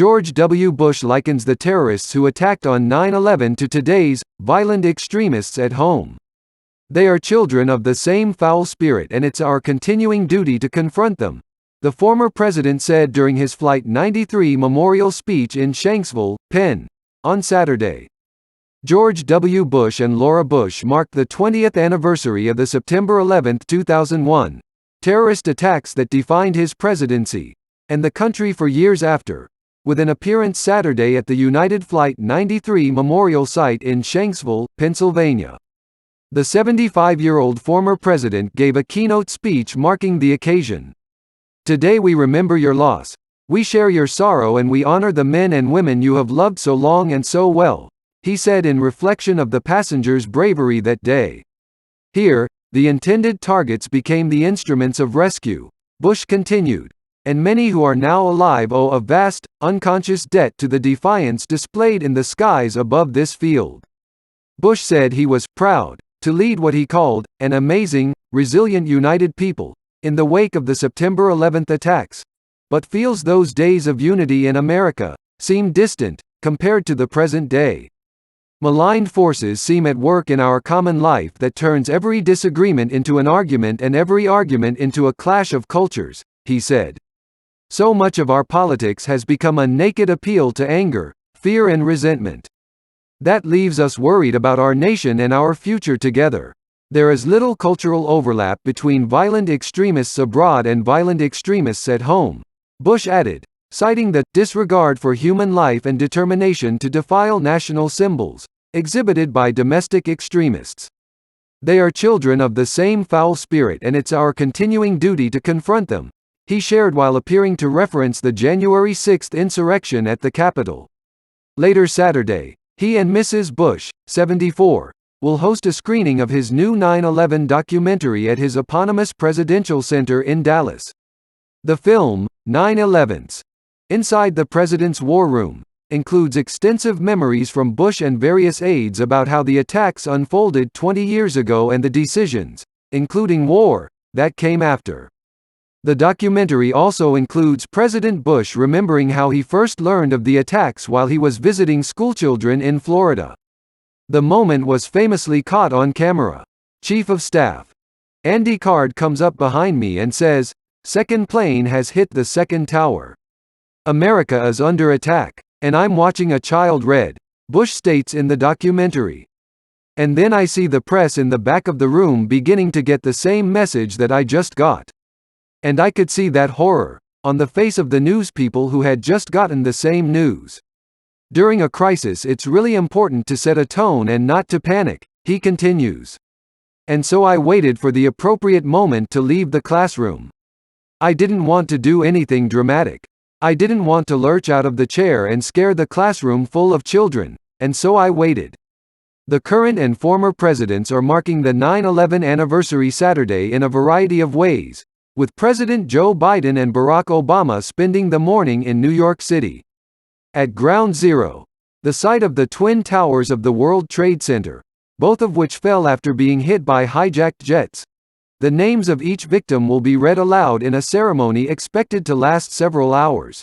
George W. Bush likens the terrorists who attacked on 9/11 to today's violent extremists at home. They are children of the same foul spirit and it's our continuing duty to confront them, the former president said during his Flight 93 memorial speech in Shanksville, Penn, on Saturday. George W. Bush and Laura Bush marked the 20th anniversary of the September 11, 2001, terrorist attacks that defined his presidency, and the country for years after, with an appearance Saturday at the United Flight 93 Memorial Site in Shanksville, Pennsylvania. The 75-year-old former president gave a keynote speech marking the occasion. "Today we remember your loss. We share your sorrow and we honor the men and women you have loved so long and so well," he said in reflection of the passengers' bravery that day. "Here, the intended targets became the instruments of rescue," Bush continued, "and many who are now alive owe a vast, unconscious debt to the defiance displayed in the skies above this field." Bush said he was proud to lead what he called an amazing, resilient united people in the wake of the September 11 attacks, but feels those days of unity in America seem distant compared to the present day. "Maligned forces seem at work in our common life that turns every disagreement into an argument and every argument into a clash of cultures," he said. "So much of our politics has become a naked appeal to anger, fear and resentment. That leaves us worried about our nation and our future together. There is little cultural overlap between violent extremists abroad and violent extremists at home," Bush added, citing the disregard for human life and determination to defile national symbols exhibited by domestic extremists. "They are children of the same foul spirit and it's our continuing duty to confront them," he shared while appearing to reference the January 6 insurrection at the Capitol. Later Saturday, he and Mrs. Bush, 74, will host a screening of his new 9/11 documentary at his eponymous presidential center in Dallas. The film, 9/11's Inside the President's War Room, includes extensive memories from Bush and various aides about how the attacks unfolded 20 years ago and the decisions, including war, that came after. The documentary also includes President Bush remembering how he first learned of the attacks while he was visiting schoolchildren in Florida. The moment was famously caught on camera. Chief of Staff Andy Card comes up behind me and says, "Second plane has hit the second tower. America is under attack, and I'm watching a child read," Bush states in the documentary. "And then I see the press in the back of the room beginning to get the same message that I just got. And I could see that horror on the face of the news people who had just gotten the same news. During a crisis it's really important to set a tone and not to panic," he continues. "And so I waited for the appropriate moment to leave the classroom. I didn't want to do anything dramatic. I didn't want to lurch out of the chair and scare the classroom full of children, and so I waited." The current and former presidents are marking the 9/11 anniversary Saturday in a variety of ways, with President Joe Biden and Barack Obama spending the morning in New York City. At Ground Zero, the site of the Twin Towers of the World Trade Center, both of which fell after being hit by hijacked jets, the names of each victim will be read aloud in a ceremony expected to last several hours.